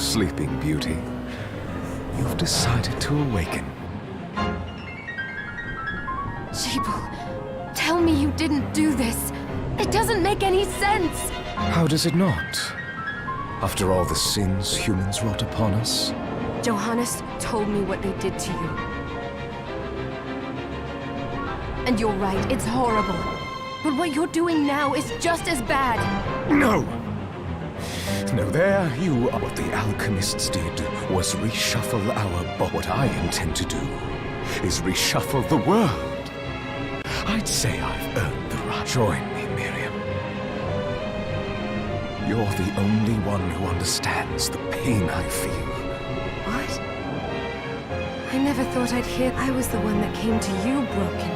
Sleeping Beauty. You've decided to awaken. Jeeble, tell me you didn't do this. It doesn't make any sense. How does it not? After all the sins humans wrought upon us? Johannes told me what they did to you. And you're right, it's horrible. But what you're doing now is just as bad. No! No, there you are. What the alchemists did was reshuffle our What I intend to do is reshuffle the world. I'd say I've earned the right. Join me, Miriam. You're the only one who understands the pain I feel. What? I never thought I'd hear I was the one that came to you broken.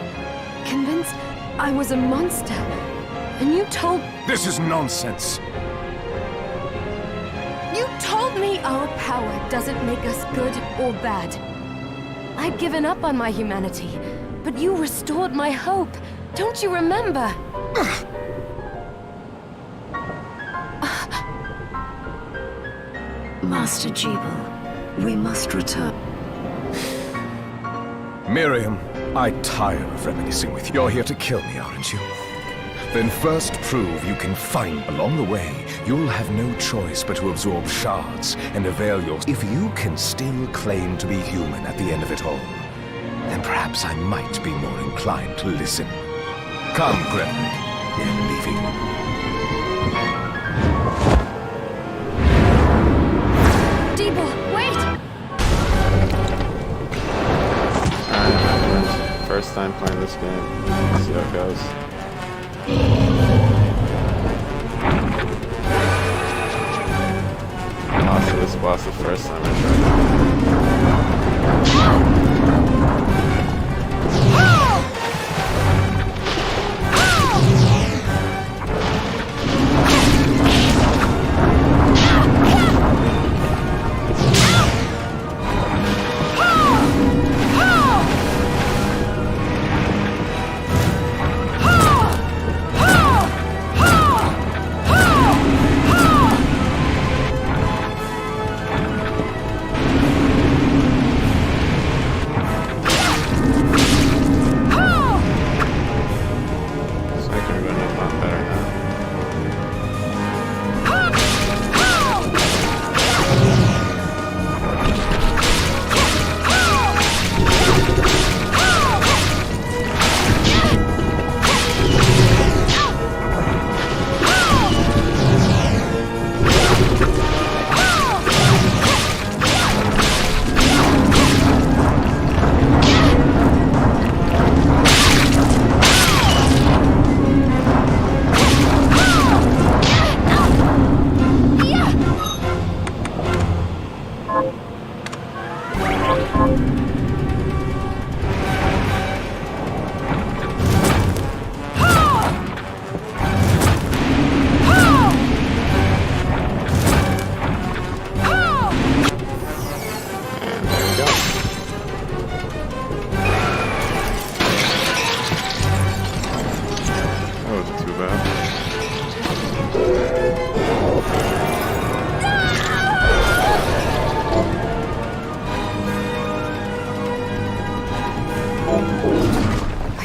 Convinced I was a monster. And you told... This is nonsense! You told me our power doesn't make us good or bad. I'd given up on my humanity, but you restored my hope. Don't you remember? Master Jeeble, we must return. Miriam, I tire of reminiscing with you. You're here to kill me, aren't you? Then first prove you can find. Along the way, you'll have no choice but to absorb shards and avail yourself. If you can still claim to be human at the end of it all, then perhaps I might be more inclined to listen. Come, Gregory. We're leaving. Jeeble, wait! First time playing this game. Let's see how it goes. I lost to this boss the first time I tried.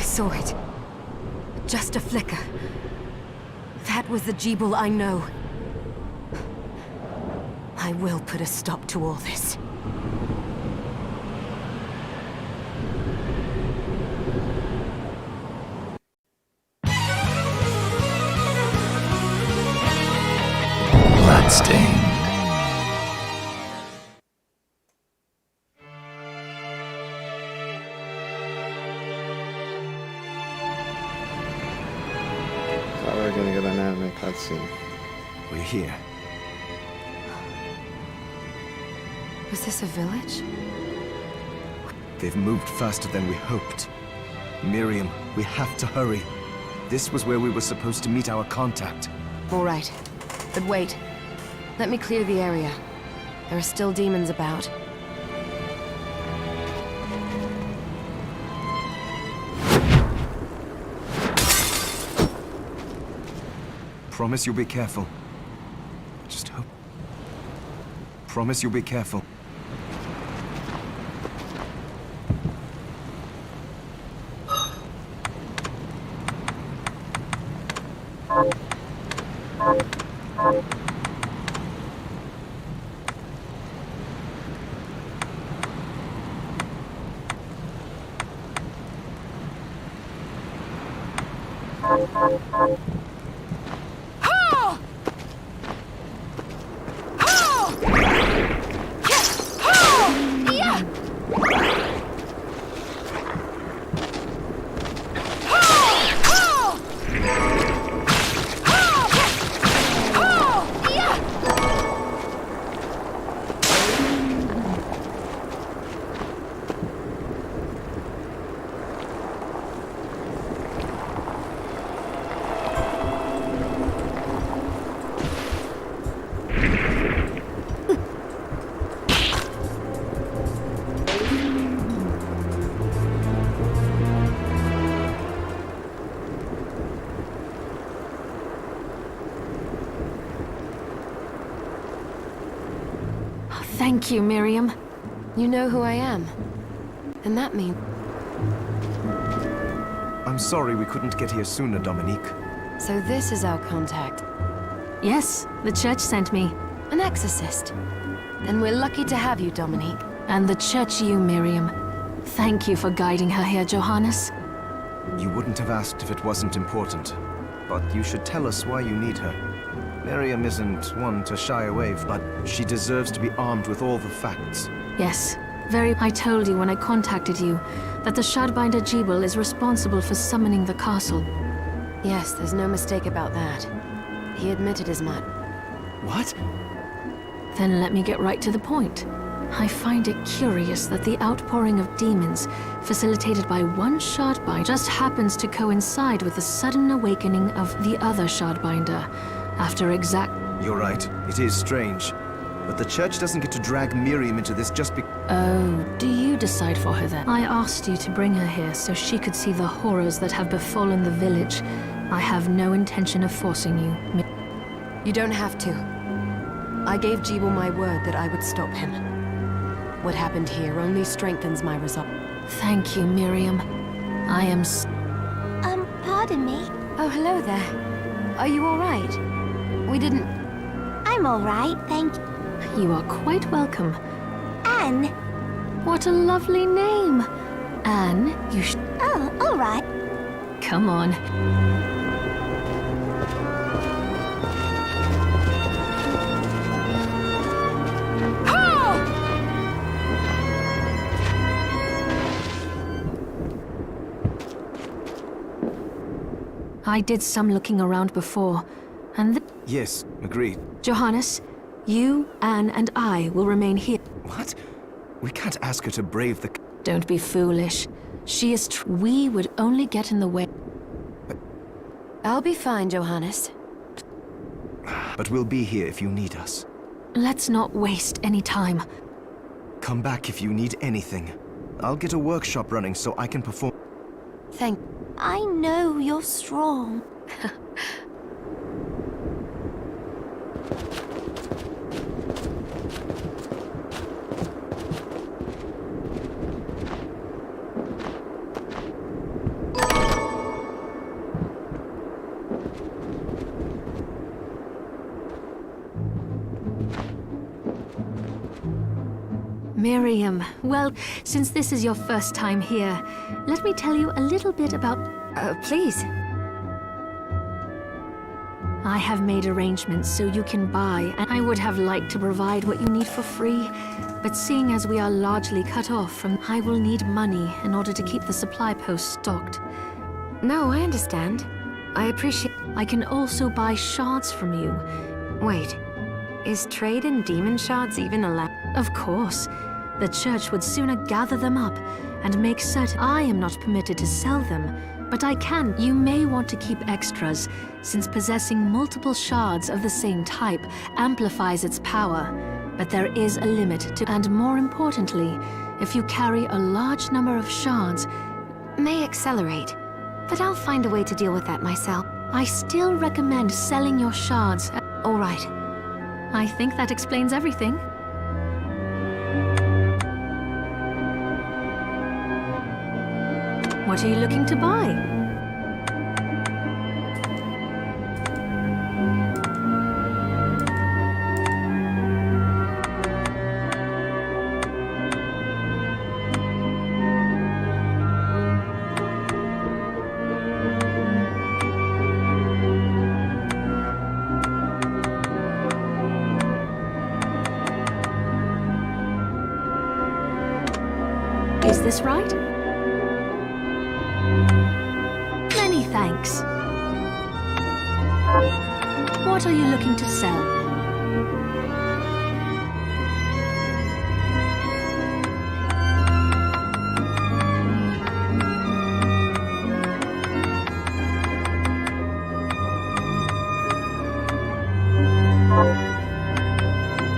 Saw it. Just a flicker. That was the Jeeble I know. I will put a stop to all this. Bloodstained. We're gonna get an anime cutscene. We're here. Was this a village? They've moved faster than we hoped. Miriam, we have to hurry. This was where we were supposed to meet our contact. All right. But wait. Let me clear the area. There are still demons about. Promise you'll be careful. Just hope. Promise you'll be careful. Thank you, Miriam. You know who I am. And that means... I'm sorry we couldn't get here sooner, Dominique. So this is our contact. Yes, the church sent me. An exorcist. Then we're lucky to have you, Dominique. And the church you, Miriam. Thank you for guiding her here, Johannes. You wouldn't have asked if it wasn't important. But you should tell us why you need her. Miriam isn't one to shy away, but she deserves to be armed with all the facts. Yes, I told you when I contacted you that the Shardbinder Jebel is responsible for summoning the castle. Yes, there's no mistake about that. He admitted as much. What? Then let me get right to the point. I find it curious that the outpouring of demons, facilitated by one Shardbinder, just happens to coincide with the sudden awakening of the other Shardbinder. You're right, it is strange. But the church doesn't get to drag Miriam into this just because... Oh, do you decide for her then? I asked you to bring her here so she could see the horrors that have befallen the village. I have no intention of forcing you. You don't have to. I gave Jebel my word that I would stop him. What happened here only strengthens my resolve. Thank you, Miriam. I am Pardon me? Oh, hello there. Are you all right? We didn't... I'm all right, thank you. You are quite welcome. Anne? What a lovely name. Anne, you Oh, all right. Come on. I did some looking around before, and Yes, agreed. Johannes, you, Anne, and I will remain here. What? We can't ask her to brave the... Don't be foolish. She is we would only get in the way. I'll be fine, Johannes. But we'll be here if you need us. Let's not waste any time. Come back if you need anything. I'll get a workshop running so I can perform... Thank... I know you're strong. Miriam, well, since this is your first time here, let me tell you a little bit about... please. I have made arrangements so you can buy, and I would have liked to provide what you need for free, but seeing as we are largely cut off from... I will need money in order to keep the supply post stocked. No, I understand. I appreciate... I can also buy shards from you. Wait. Is trade in demon shards even allowed? Of course. The church would sooner gather them up and make certain I am not permitted to sell them, but I can. You may want to keep extras, since possessing multiple shards of the same type amplifies its power. But there is a limit to, and more importantly, if you carry a large number of shards, May accelerate, but I'll find a way to deal with that myself. I still recommend selling your shards. All right. I think that explains everything. What are you looking to buy? Is this right? Many thanks. What are you looking to sell?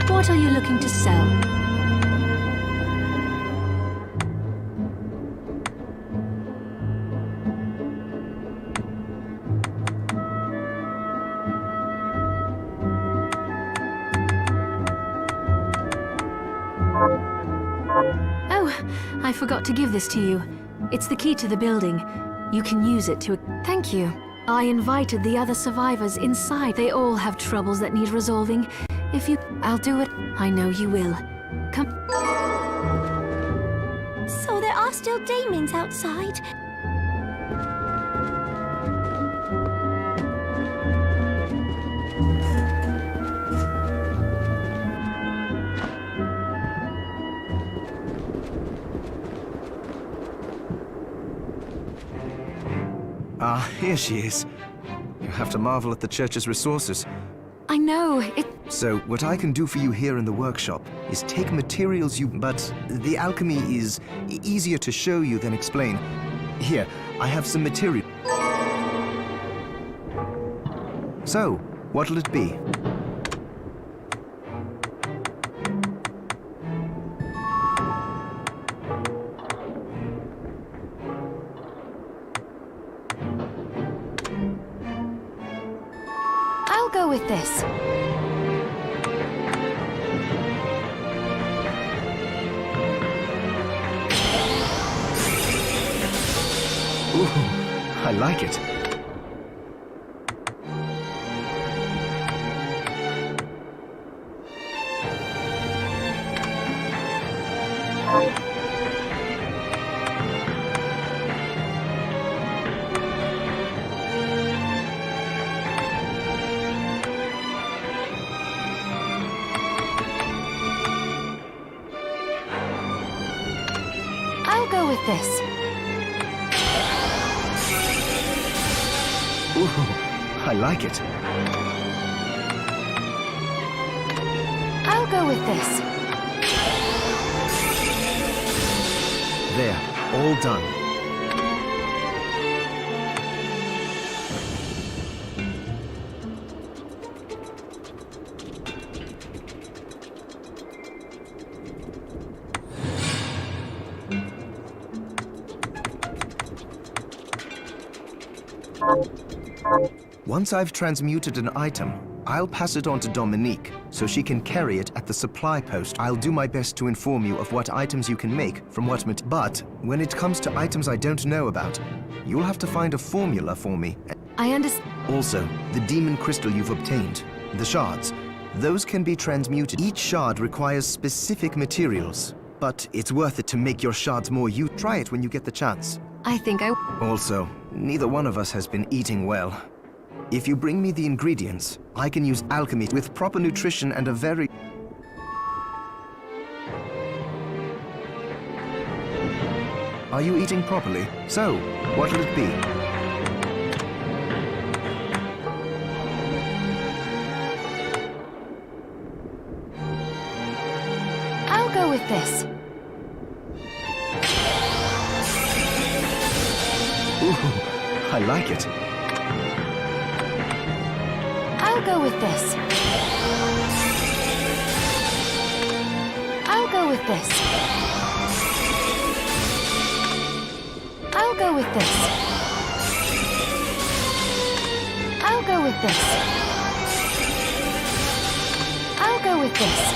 What are you looking to sell? Oh, I forgot to give this to you. It's the key to the building. You can use it to... Thank you. I invited the other survivors inside. They all have troubles that need resolving. If you... I'll do it. I know you will. Come... So there are still demons outside. Ah, here she is. You have to marvel at the church's resources. I know, So, what I can do for you here in the workshop is take materials you... But the alchemy is easier to show you than explain. Here, I have some material. So, what'll it be? I'll go with this. Ooh, I like it. I'll go with this. Ooh, I like it. I'll go with this. There, all done. Once I've transmuted an item, I'll pass it on to Dominique, so she can carry it at the supply post. I'll do my best to inform you of what items you can make from what but when it comes to items I don't know about, you'll have to find a formula for me. I understand. Also, the demon crystal you've obtained, the shards, those can be transmuted. Each shard requires specific materials, but it's worth it to make your shards more Try it when you get the chance. I think I... Also, neither one of us has been eating well. If you bring me the ingredients, I can use alchemy with proper nutrition and a very... Are you eating properly? So, what'll it be? I'll go with this. Ooh, I like it. I'll go with this. I'll go with this. I'll go with this. I'll go with this. I'll go with this.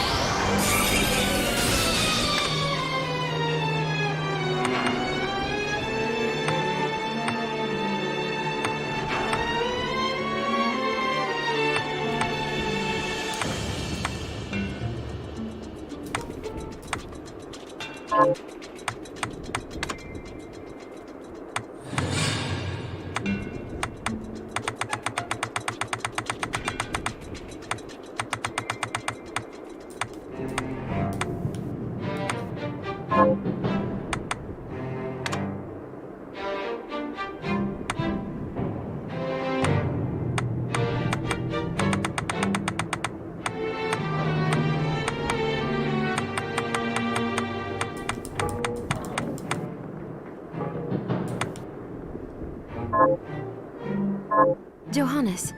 Johannes,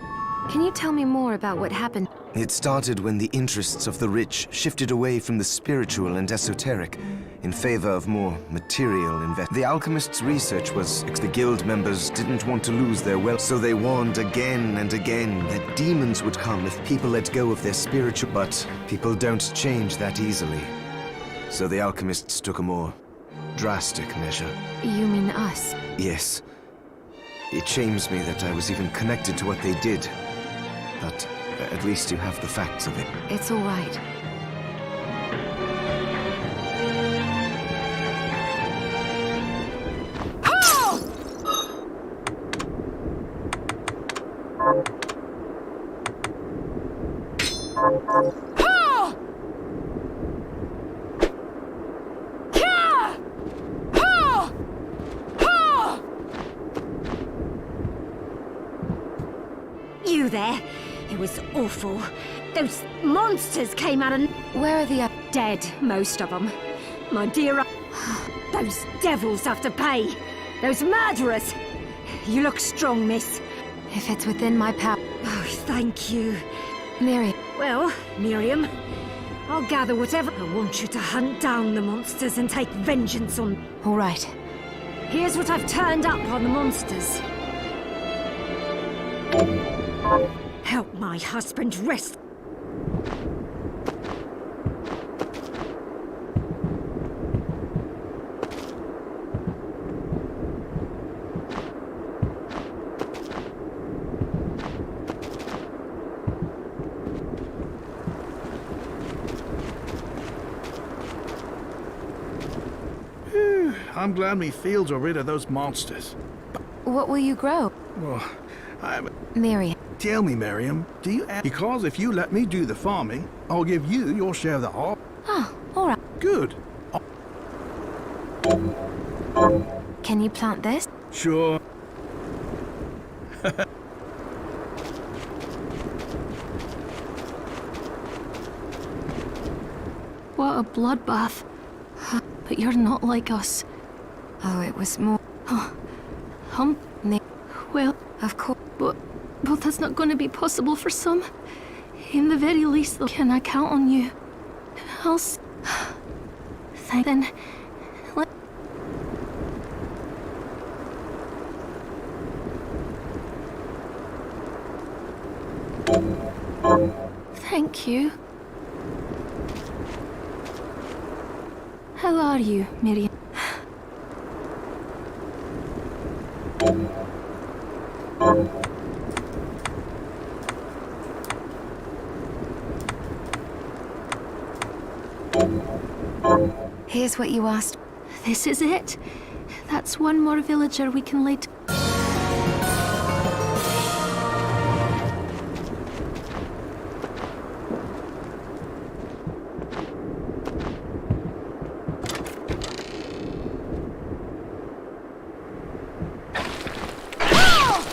can you tell me more about what happened? It started when the interests of the rich shifted away from the spiritual and esoteric in favor of more material investment. The alchemists' research was the guild members didn't want to lose their wealth, so they warned again and again that demons would come if people let go of their spiritual. But people don't change that easily. So the alchemists took a more drastic measure. You mean us? Yes. It shames me that I was even connected to what they did. But at least you have the facts of it. It's all right. You there? It was awful. Those monsters came out and... Where are the Dead, most of them. My dear... Those devils have to pay. Those murderers. You look strong, miss. If it's within my power... Oh, thank you. Miriam. Well, Miriam, I'll gather whatever... I want you to hunt down the monsters and take vengeance on... All right. Here's what I've turned up on the monsters. Help my husband rest. I'm glad me fields are rid of those monsters. What will you grow? Well, Miriam. Tell me, Miriam, do you... Because if you let me do the farming, I'll give you your share of the harvest. Oh, all right. Good. Can you plant this? Sure. What a bloodbath. But you're not like us. Oh, it was more... Well, Of course. but that's not going to be possible for some. In the very least, though, can I count on you? Then... Thank you. How are you, Miriam? Here's what you asked. This is it. That's one more villager we can lay to... No!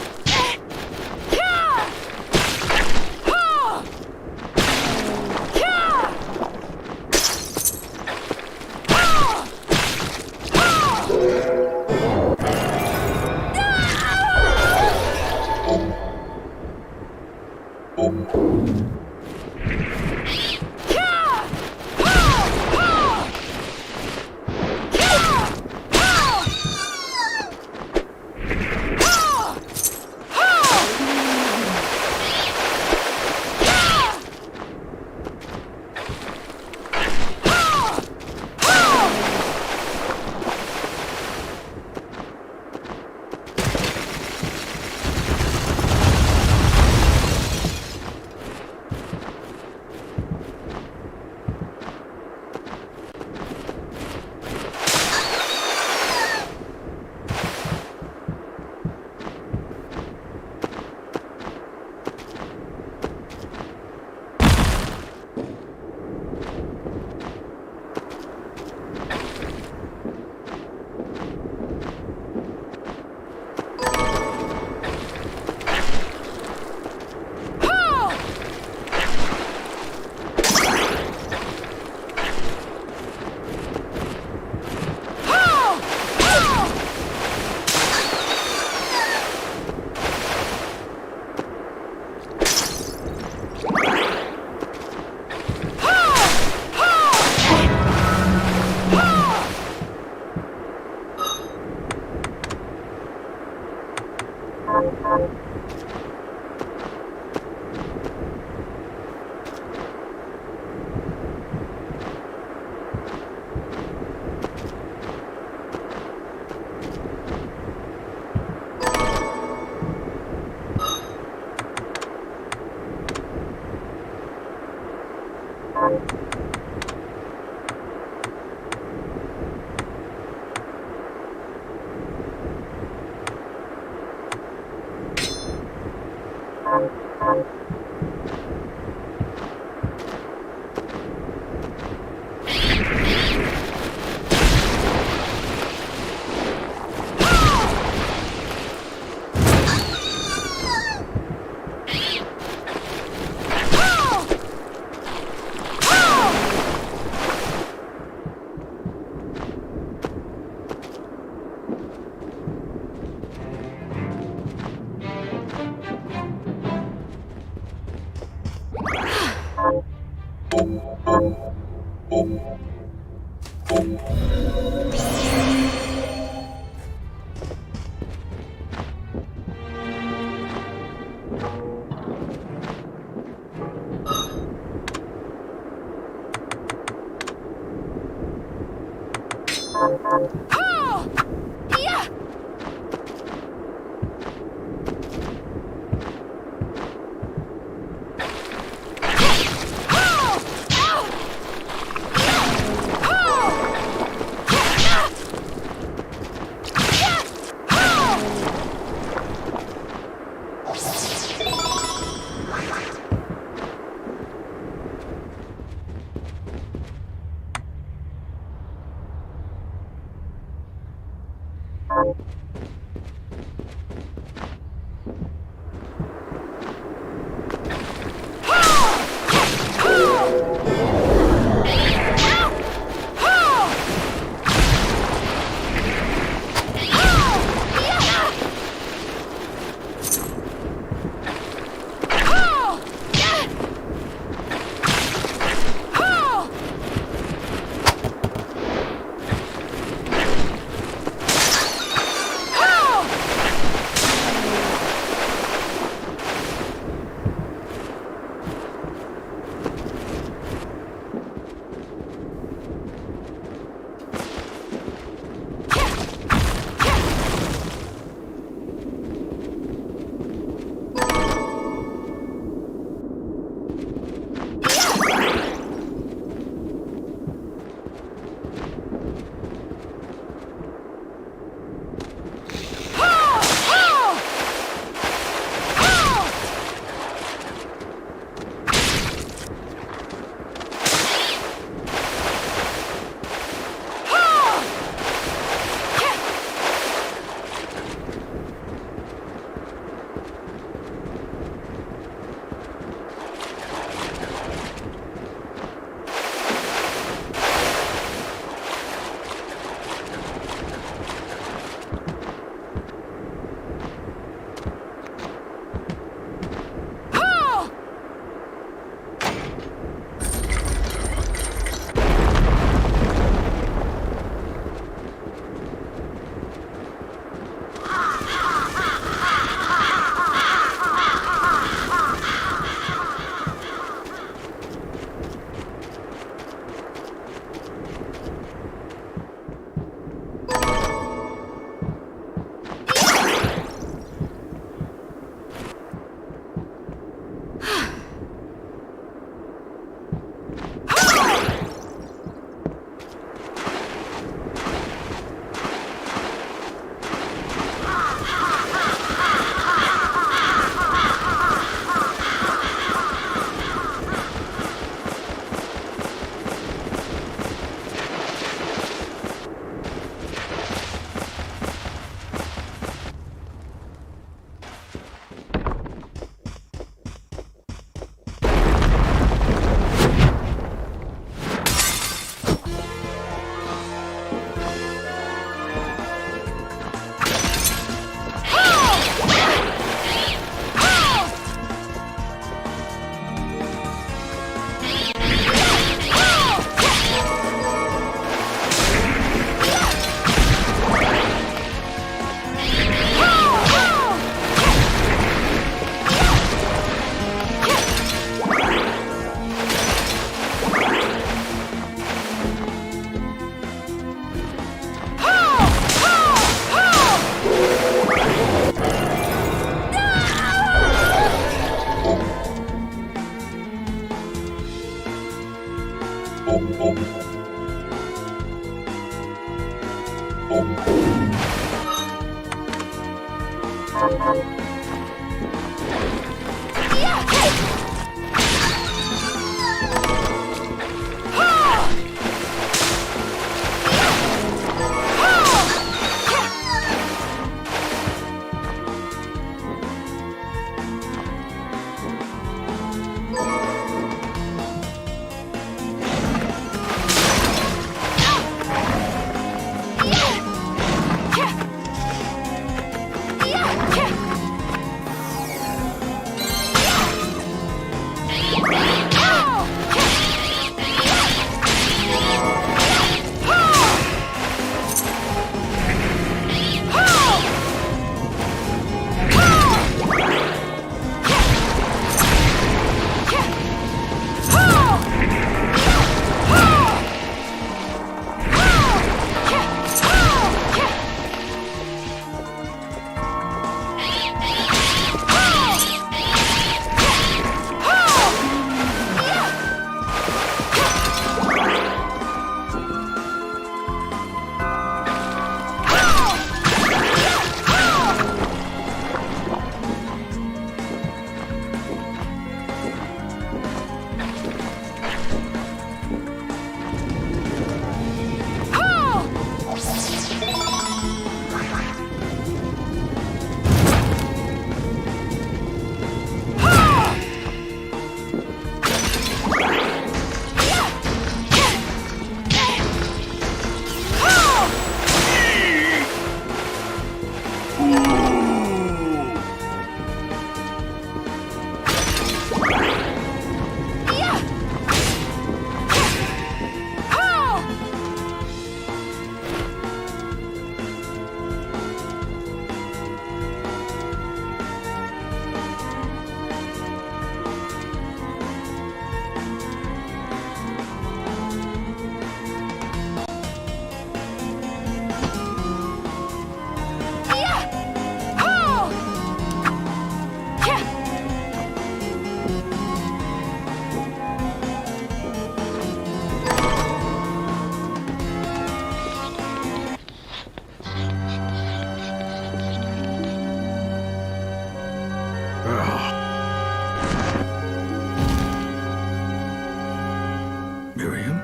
Miriam?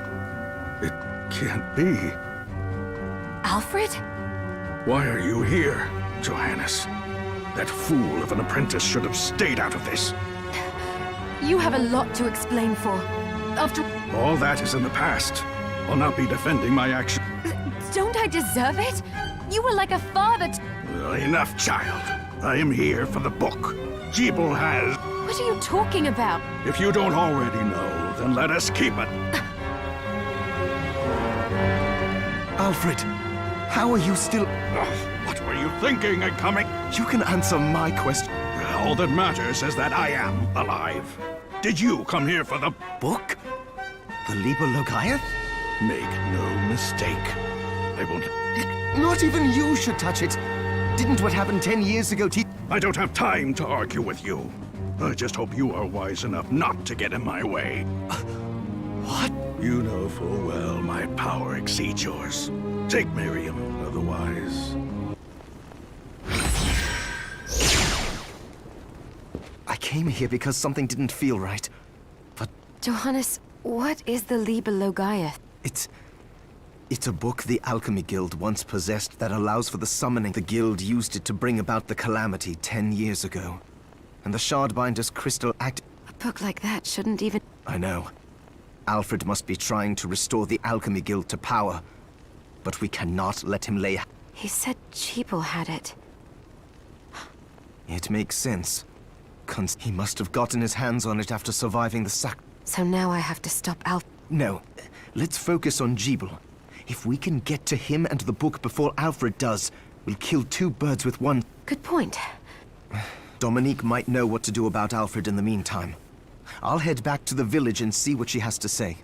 It can't be. Alfred? Why are you here, Johannes? That fool of an apprentice should have stayed out of this. You have a lot to explain for. After... All that is in the past. I'll not be defending my action. Don't I deserve it? You were like a father to... Enough, child. I am here for the book. Jeeble has... What are you talking about? If you don't already know, then let us keep it. Alfred, how are you still... What were you thinking in coming? You can answer my question. All that matters is that I am alive. Did you come here for the Book? The Liber Logaeth? Make no mistake. I won't... Not even you should touch it. Didn't what happened 10 years ago teach... I don't have time to argue with you. I just hope you are wise enough not to get in my way. What? You know full well my power exceeds yours. Take Miriam, otherwise... I came here because something didn't feel right. But Johannes, what is the Liber Logaeth? it's a book the Alchemy Guild once possessed that allows for the summoning. The guild used it to bring about the calamity 10 years ago. And the Shardbinder's crystal act... A book like that shouldn't even... I know. Alfred must be trying to restore the Alchemy Guild to power. But we cannot let him lay... He said Jeeble had it. It makes sense. He must have gotten his hands on it after surviving the sack... So now I have to stop Alfred. No. Let's focus on Jeeble. If we can get to him and the book before Alfred does, we'll kill two birds with one... Good point. Dominique might know what to do about Alfred in the meantime. I'll head back to the village and see what she has to say.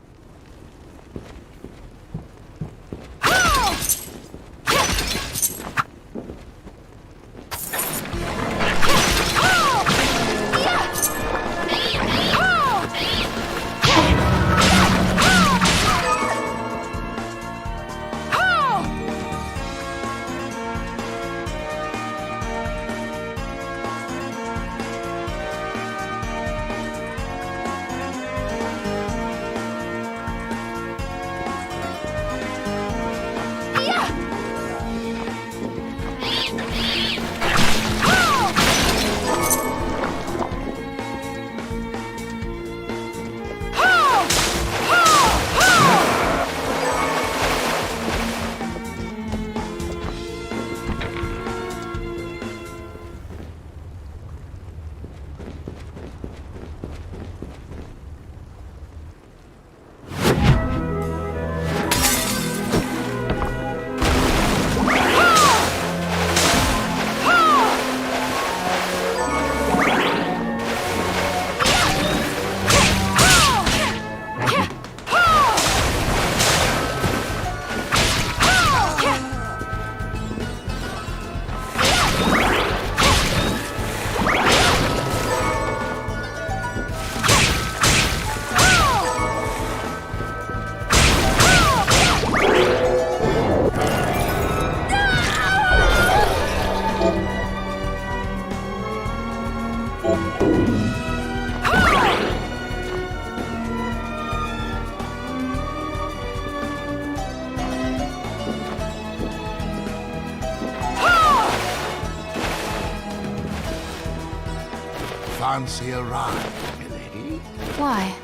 fancy a ride, milady? Why?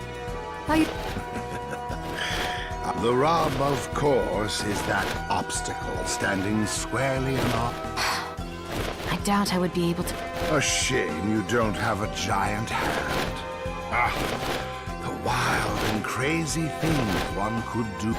Are you... The rub, of course, is that obstacle standing squarely in our... I doubt I would be able to... A shame you don't have a giant hand. Ah, the wild and crazy things one could do.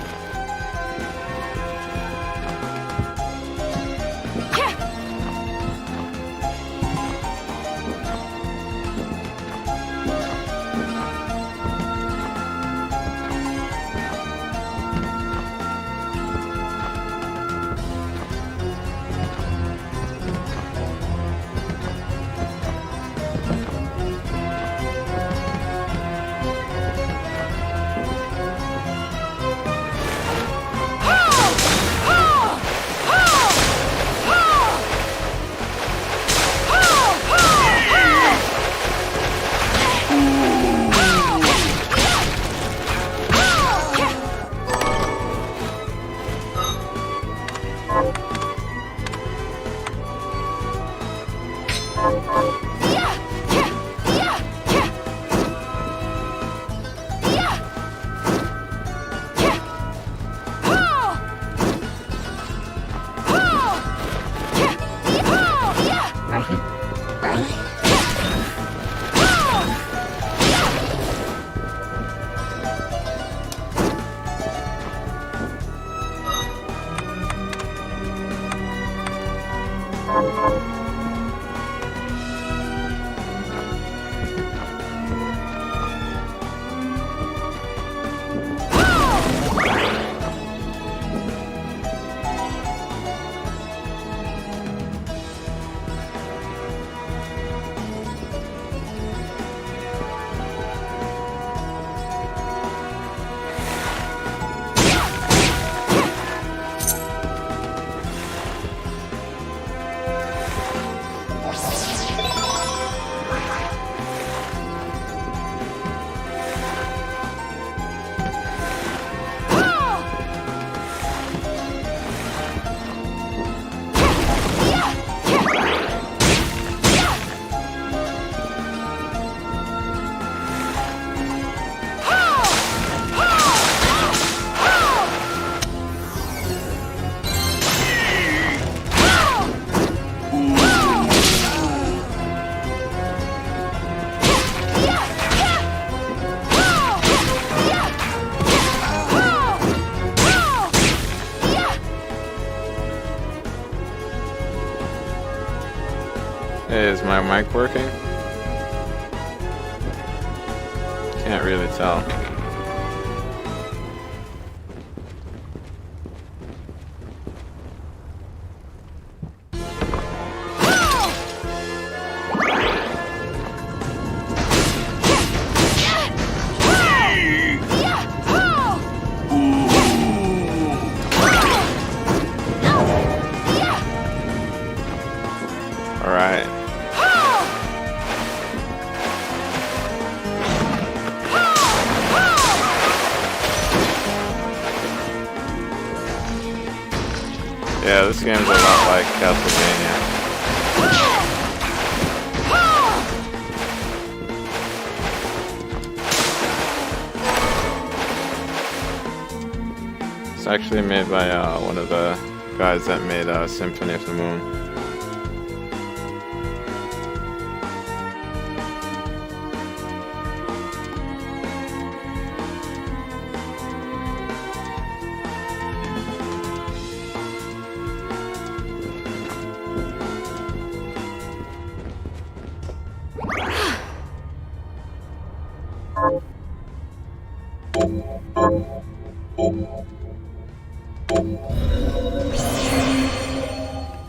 Hey, is my mic working? Can't really tell. Alright. Yeah, this game's a lot like Castlevania. It's actually made by one of the guys that made Symphony of the Moon.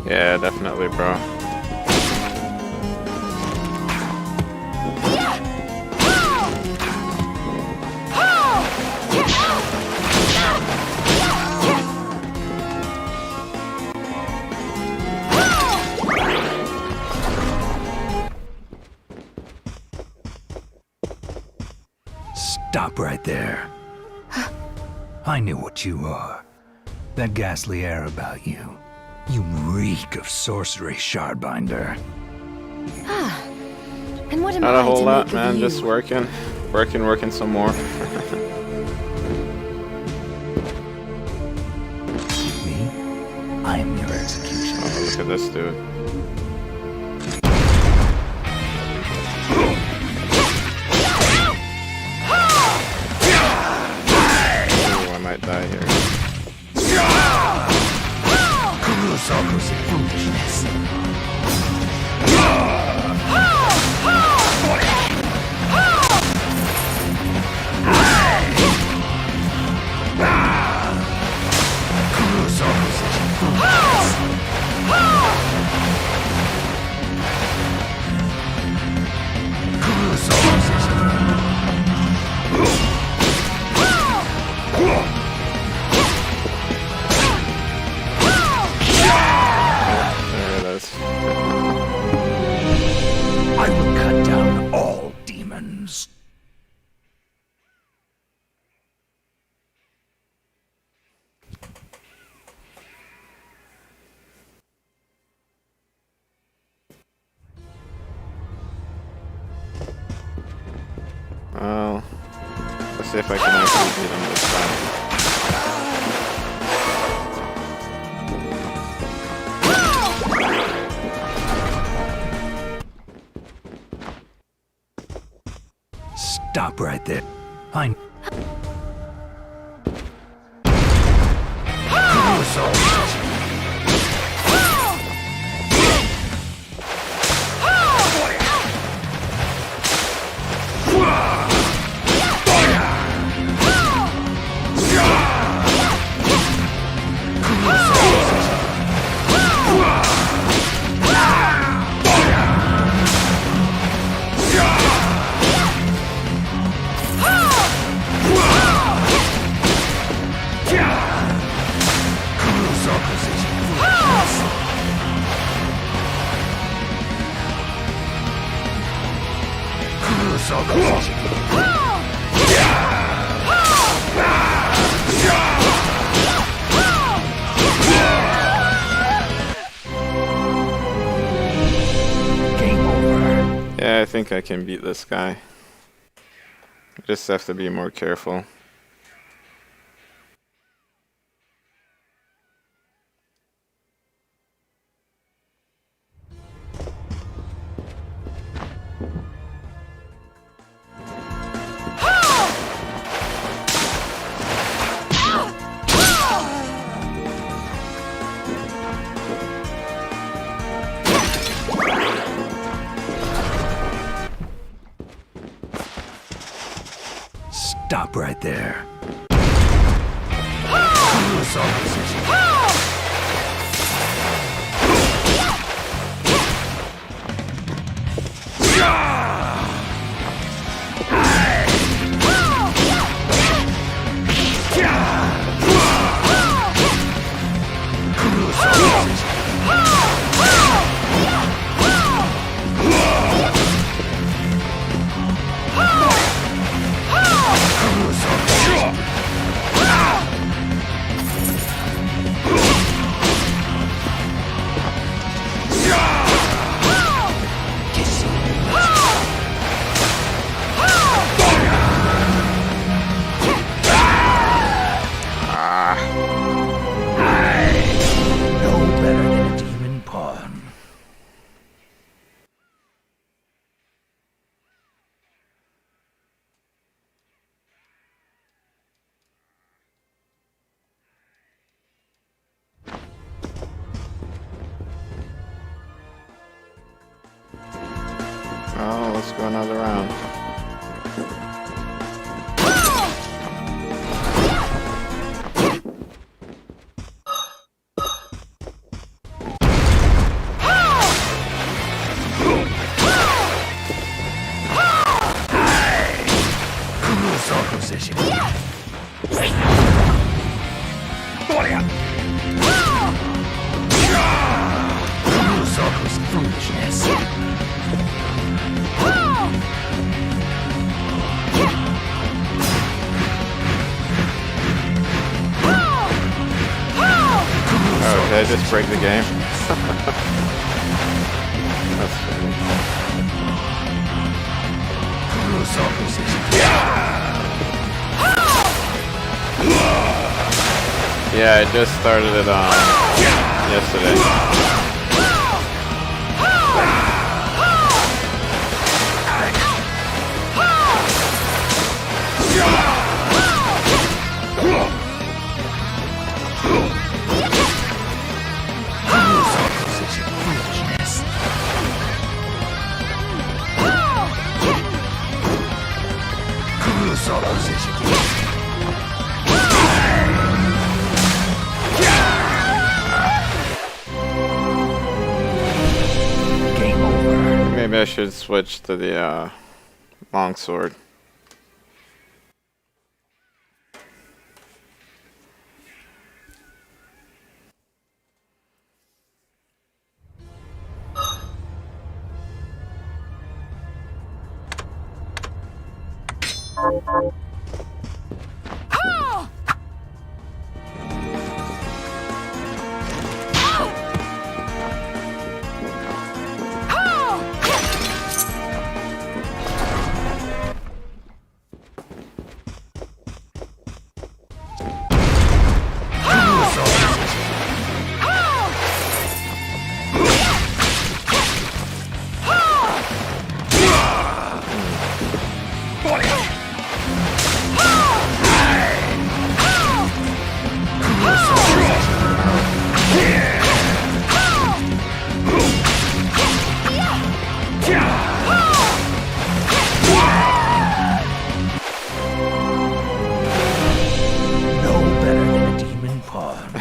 Yeah, definitely, bro. Stop right there. I knew what you are. That ghastly air about you. You reek of sorcery, Shardbinder. Ah, and What am Not I a whole to lot, make man. of you? Just working some more. Me? I am your executioner. Oh, look at this dude. Oh, I might die here. There it is. I will cut down all demons. Well, let's see if I can actually beat him this time. Stop right there. I... Game over. Yeah, I think I can beat this guy. Just have to be more careful. Stop right there. No better than a demon pawn. Oh, let's go another round. Position. Foolishness. Oh, did I just break the game? That's funny. Yeah, I just started it on yesterday. Game over. Maybe I should switch to the longsword.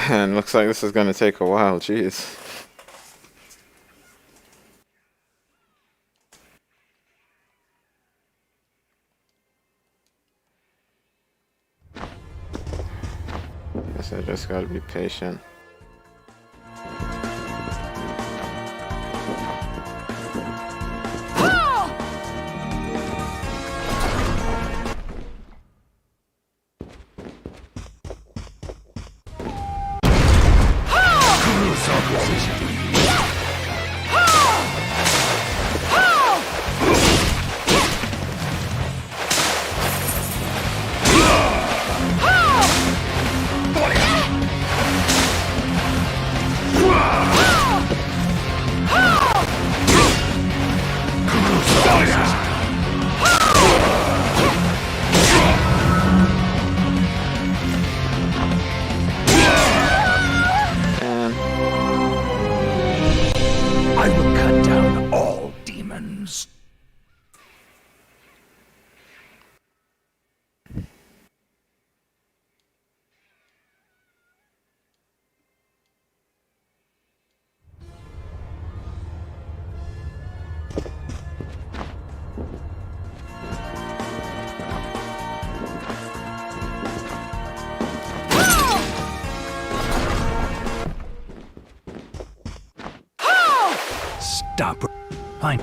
And looks like this is gonna take a while, jeez. Guess I just gotta be patient. I will cut down all demons. Stop. Fine.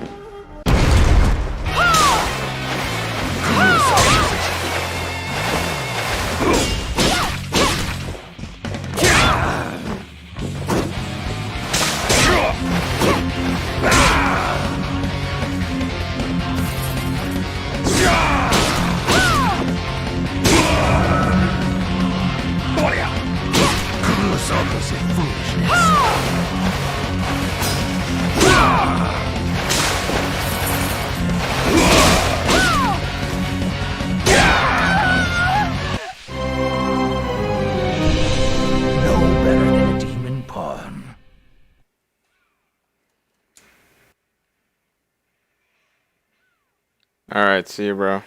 Alright, see you, bro.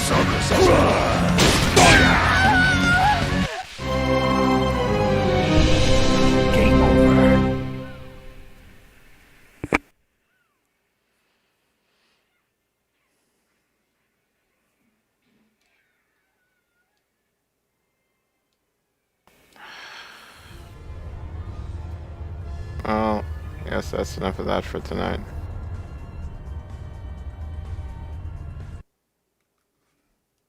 Game over. Well, I guess that's enough of that for tonight.